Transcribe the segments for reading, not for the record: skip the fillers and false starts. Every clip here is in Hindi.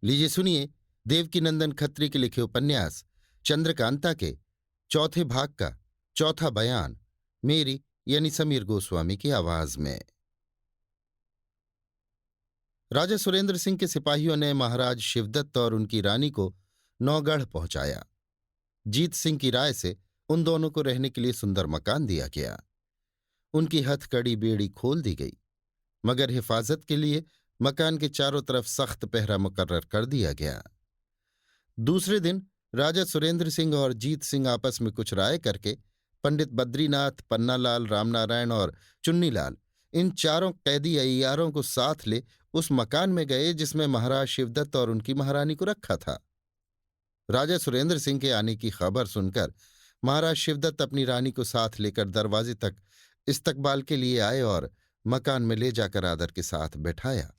लीजिए सुनिए देवकीनंदन खत्री के लिखे उपन्यास चंद्रकांता के चौथे भाग का चौथा बयान मेरी यानी समीर गोस्वामी की आवाज में। राजा सुरेंद्र सिंह के सिपाहियों ने महाराज शिवदत्त और उनकी रानी को नौगढ़ पहुंचाया। जीत सिंह की राय से उन दोनों को रहने के लिए सुंदर मकान दिया गया। उनकी हथकड़ी बेड़ी खोल दी गई, मगर हिफाजत के लिए मकान के चारों तरफ सख्त पहरा मुकर्रर कर दिया गया। दूसरे दिन राजा सुरेंद्र सिंह और जीत सिंह आपस में कुछ राय करके पंडित बद्रीनाथ, पन्नालाल, रामनारायण और चुन्नीलाल, इन चारों कैदी अय्यारों को साथ ले उस मकान में गए जिसमें महाराज शिवदत्त और उनकी महारानी को रखा था। राजा सुरेंद्र सिंह के आने की खबर सुनकर महाराज शिवदत्त अपनी रानी को साथ लेकर दरवाजे तक इस्तकबाल के लिए आए और मकान में ले जाकर आदर के साथ बैठाया।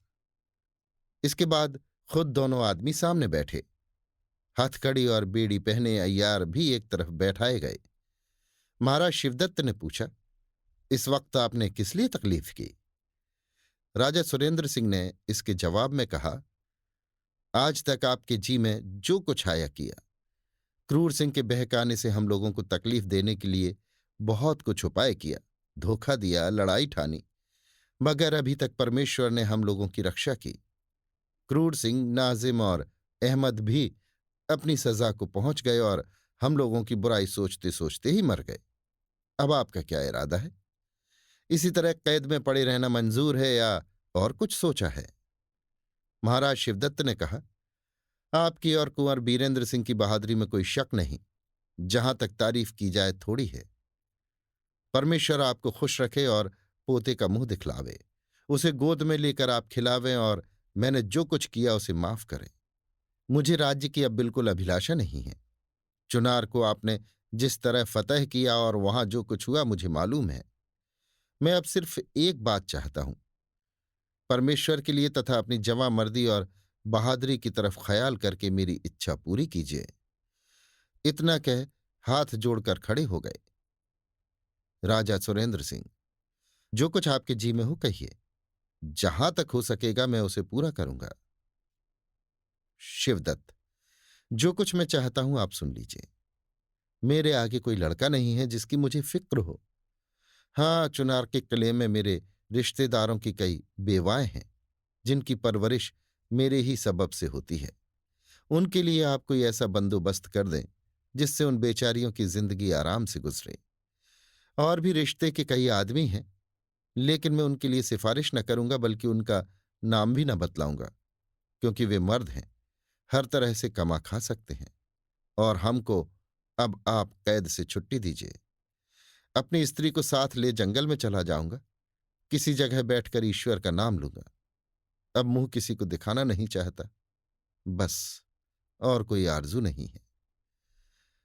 इसके बाद खुद दोनों आदमी सामने बैठे। हथकड़ी और बेड़ी पहने अय्यार भी एक तरफ बैठाए गए। महाराज शिवदत्त ने पूछा, इस वक्त आपने किस लिए तकलीफ की? राजा सुरेंद्र सिंह ने इसके जवाब में कहा, आज तक आपके जी में जो कुछ आया किया। क्रूर सिंह के बहकाने से हम लोगों को तकलीफ देने के लिए बहुत कुछ उपाय किया, धोखा दिया, लड़ाई ठानी, मगर अभी तक परमेश्वर ने हम लोगों की रक्षा की। क्रूर सिंह, नाजिम और अहमद भी अपनी सजा को पहुंच गए और हम लोगों की बुराई सोचते सोचते ही मर गए। अब आपका क्या इरादा है? इसी तरह कैद में पड़े रहना मंजूर है या और कुछ सोचा है? महाराज शिवदत्त ने कहा, आपकी और कुंवर बीरेंद्र सिंह की बहादुरी में कोई शक नहीं, जहां तक तारीफ की जाए थोड़ी है। परमेश्वर आपको खुश रखे और पोते का मुंह दिखलावे, उसे गोद में लेकर आप खिलावें और मैंने जो कुछ किया उसे माफ करें। मुझे राज्य की अब बिल्कुल अभिलाषा नहीं है। चुनार को आपने जिस तरह फतह किया और वहां जो कुछ हुआ मुझे मालूम है। मैं अब सिर्फ एक बात चाहता हूं, परमेश्वर के लिए तथा अपनी जवां मर्दी और बहादुरी की तरफ ख्याल करके मेरी इच्छा पूरी कीजिए। इतना कह हाथ जोड़कर खड़े हो गए। राजा सुरेंद्र सिंह, जो कुछ आपके जी में हो कहिए, जहां तक हो सकेगा मैं उसे पूरा करूंगा। शिवदत्त, जो कुछ मैं चाहता हूं आप सुन लीजिए। मेरे आगे कोई लड़का नहीं है जिसकी मुझे फिक्र हो। हाँ, चुनार के किले में मेरे रिश्तेदारों की कई बेवाएं हैं जिनकी परवरिश मेरे ही सबब से होती है। उनके लिए आप कोई ऐसा बंदोबस्त कर दें जिससे उन बेचारियों की जिंदगी आराम से गुजरे। और भी रिश्ते के कई आदमी हैं, लेकिन मैं उनके लिए सिफारिश न करूंगा बल्कि उनका नाम भी न बतलाऊंगा, क्योंकि वे मर्द हैं, हर तरह से कमा खा सकते हैं। और हमको अब आप कैद से छुट्टी दीजिए। अपनी स्त्री को साथ ले जंगल में चला जाऊंगा, किसी जगह बैठकर ईश्वर का नाम लूंगा। अब मुंह किसी को दिखाना नहीं चाहता, बस, और कोई आरजू नहीं है।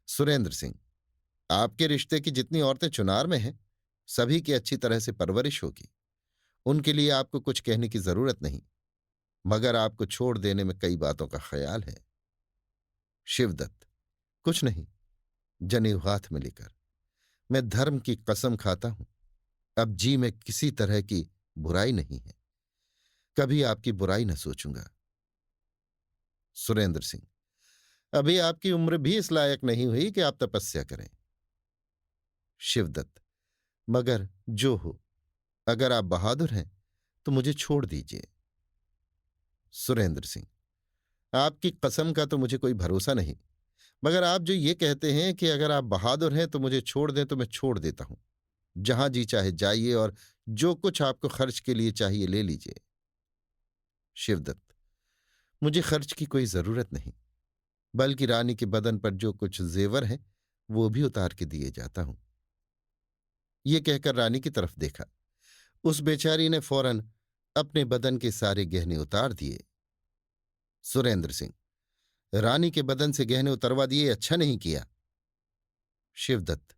सुरेंद्र सिंह, आपके रिश्ते की जितनी औरतें चुनार में हैं, सभी की अच्छी तरह से परवरिश होगी। उनके लिए आपको कुछ कहने की जरूरत नहीं, मगर आपको छोड़ देने में कई बातों का ख्याल है। शिवदत्त, कुछ नहीं, जनेऊ हाथ में लेकर मैं धर्म की कसम खाता हूं, अब जी में किसी तरह की बुराई नहीं है, कभी आपकी बुराई न सोचूंगा। सुरेंद्र सिंह, अभी आपकी उम्र भी इस लायक नहीं हुई कि आप तपस्या करें। शिवदत्त, मगर जो हो, अगर आप बहादुर हैं तो मुझे छोड़ दीजिए। सुरेंद्र सिंह, आपकी कसम का तो मुझे कोई भरोसा नहीं, मगर आप जो ये कहते हैं कि अगर आप बहादुर हैं तो मुझे छोड़ दें, तो मैं छोड़ देता हूं। जहां जी चाहे जाइए और जो कुछ आपको खर्च के लिए चाहिए ले लीजिए। शिवदत्त, मुझे खर्च की कोई जरूरत नहीं, बल्कि रानी के बदन पर जो कुछ जेवर है वो भी उतार के दिए जाता हूं। ये कहकर रानी की तरफ देखा। उस बेचारी ने फौरन अपने बदन के सारे गहने उतार दिए। सुरेंद्र सिंह, रानी के बदन से गहने उतरवा दिए, अच्छा नहीं किया। शिवदत्त,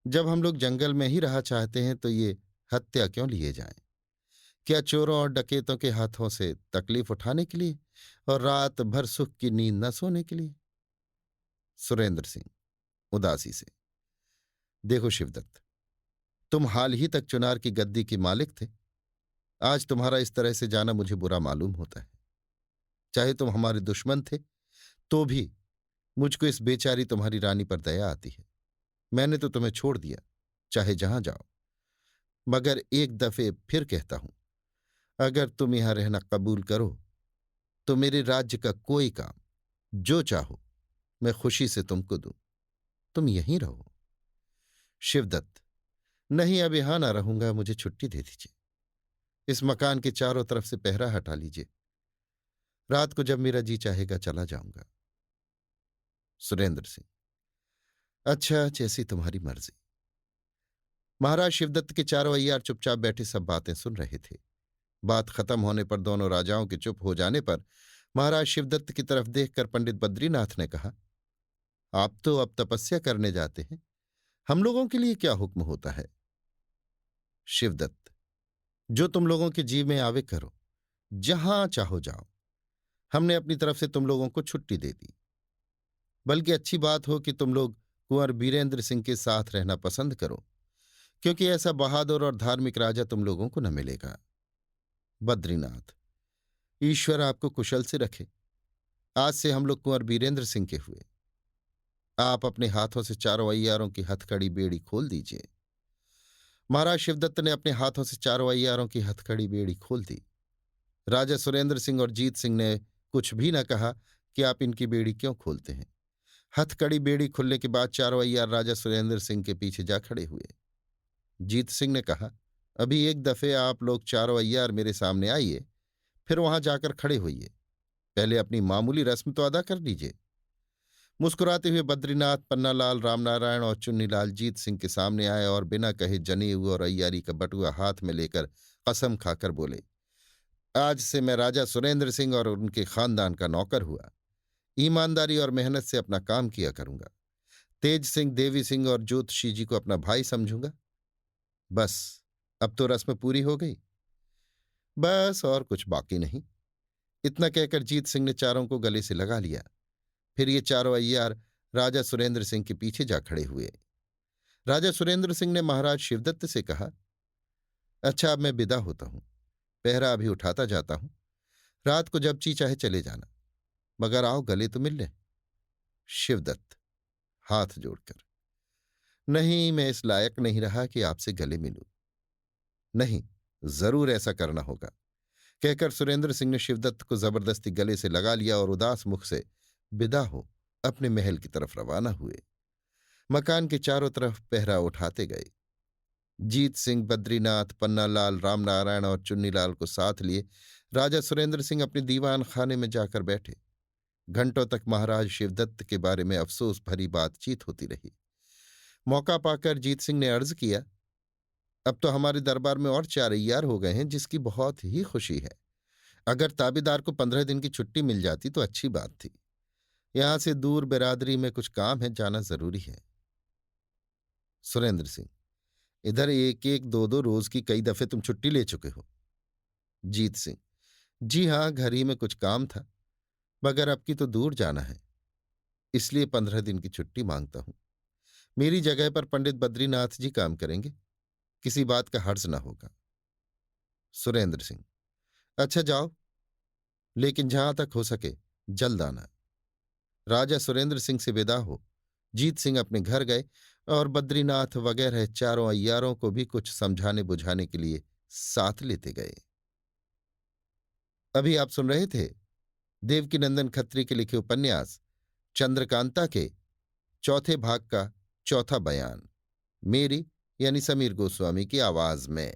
जब हम लोग जंगल में ही रहा चाहते हैं तो ये हत्या क्यों लिए जाएं? क्या चोरों और डकैतों के हाथों से तकलीफ उठाने के लिए और रात भर सुख की नींद न सोने के लिए? सुरेंद्र सिंह उदासी से, देखो शिवदत्त, तुम हाल ही तक चुनार की गद्दी के मालिक थे। आज तुम्हारा इस तरह से जाना मुझे बुरा मालूम होता है। चाहे तुम हमारे दुश्मन थे तो भी मुझको इस बेचारी तुम्हारी रानी पर दया आती है। मैंने तो तुम्हें छोड़ दिया, चाहे जहां जाओ, मगर एक दफे फिर कहता हूं, अगर तुम यहां रहना कबूल करो तो मेरे राज्य का कोई काम जो चाहो मैं खुशी से तुमको दूं। तुम यहीं रहो। शिवदत्त, नहीं, अब यहां ना रहूंगा, मुझे छुट्टी दे दीजिए। इस मकान के चारों तरफ से पहरा हटा लीजिए। रात को जब मेरा जी चाहेगा चला जाऊंगा। सुरेंद्र सिंह, अच्छा, जैसी तुम्हारी मर्जी। महाराज शिवदत्त के चारों अय्यार चुपचाप बैठे सब बातें सुन रहे थे। बात खत्म होने पर दोनों राजाओं के चुप हो जाने पर महाराज शिवदत्त की तरफ देखकर पंडित बद्रीनाथ ने कहा, आप तो अब तपस्या करने जाते हैं, हम लोगों के लिए क्या हुक्म होता है? शिवदत्त, जो तुम लोगों के जीव में आवे करो, जहां चाहो जाओ। हमने अपनी तरफ से तुम लोगों को छुट्टी दे दी। बल्कि अच्छी बात हो कि तुम लोग कुंवर बीरेंद्र सिंह के साथ रहना पसंद करो, क्योंकि ऐसा बहादुर और धार्मिक राजा तुम लोगों को न मिलेगा। बद्रीनाथ, ईश्वर आपको कुशल से रखे। आज से हम लोग कुंवर बीरेंद्र सिंह के हुए। आप अपने हाथों से चारों अय्यारों की हथकड़ी बेड़ी खोल दीजिए। महाराज शिवदत्त ने अपने हाथों से चारों अय्यारों की हथकड़ी बेड़ी खोल दी। राजा सुरेंद्र सिंह और जीत सिंह ने कुछ भी न कहा कि आप इनकी बेड़ी क्यों खोलते हैं। हथकड़ी बेड़ी खुलने के बाद चारों अय्यार राजा सुरेंद्र सिंह के पीछे जा खड़े हुए। जीत सिंह ने कहा, अभी एक दफे आप लोग चारों अय्यार मेरे सामने आइए, फिर वहां जाकर खड़े होइए। पहले अपनी मामूली रस्म तो अदा कर लीजिए। मुस्कुराते हुए बद्रीनाथ, पन्नालाल, रामनारायण और चुन्नीलाल जीत सिंह के सामने आए और बिना कहे जनेऊ और अय्यारी का बटुआ हाथ में लेकर कसम खाकर बोले, आज से मैं राजा सुरेंद्र सिंह और उनके खानदान का नौकर हुआ। ईमानदारी और मेहनत से अपना काम किया करूंगा। तेज सिंह, देवी सिंह और ज्योतिषी जी को अपना भाई समझूंगा। बस, अब तो रस्म पूरी हो गई। बस और कुछ बाकी नहीं। इतना कहकर जीत सिंह ने चारों को गले से लगा लिया। फिर ये चारों अय्यार राजा सुरेंद्र सिंह के पीछे जा खड़े हुए। राजा सुरेंद्र सिंह ने महाराज शिवदत्त से कहा, अच्छा, अब मैं विदा होता हूं। पहरा अभी उठाता जाता हूं। रात को जब जी चाहे चले जाना, मगर आओ गले तो मिल लें। शिवदत्त, हाथ जोड़कर, नहीं, मैं इस लायक नहीं रहा कि आपसे गले मिलूं। नहीं, जरूर ऐसा करना होगा, कहकर सुरेंद्र सिंह ने शिवदत्त को जबरदस्ती गले से लगा लिया और उदास मुख से विदा हो अपने महल की तरफ रवाना हुए। मकान के चारों तरफ पहरा उठाते गए। जीत सिंह, बद्रीनाथ, पन्नालाल, रामनारायण और चुन्नीलाल को साथ लिए राजा सुरेंद्र सिंह अपने दीवान खाने में जाकर बैठे। घंटों तक महाराज शिवदत्त के बारे में अफसोस भरी बातचीत होती रही। मौका पाकर जीत सिंह ने अर्ज किया, अब तो हमारे दरबार में और 4 अय्यार हो गए हैं, जिसकी बहुत ही खुशी है। अगर ताबेदार को 15 दिन की छुट्टी मिल जाती तो अच्छी बात थी। यहां से दूर बिरादरी में कुछ काम है, जाना जरूरी है। सुरेंद्र सिंह, इधर एक एक दो दो रोज की कई दफे तुम छुट्टी ले चुके हो। जीत सिंह, जी हां, घर ही में कुछ काम था, मगर अब की तो दूर जाना है, इसलिए 15 दिन की छुट्टी मांगता हूं। मेरी जगह पर पंडित बद्रीनाथ जी काम करेंगे, किसी बात का हर्ज ना होगा। सुरेंद्र सिंह, अच्छा जाओ, लेकिन जहां तक हो सके जल्द आना। राजा सुरेंद्र सिंह से विदा हो जीत सिंह अपने घर गए और बद्रीनाथ वगैरह चारों अय्यारों को भी कुछ समझाने बुझाने के लिए साथ लेते गए। अभी आप सुन रहे थे देवकीनंदन खत्री के लिखे उपन्यास चंद्रकांता के चौथे भाग का चौथा बयान, मेरी यानी समीर गोस्वामी की आवाज में।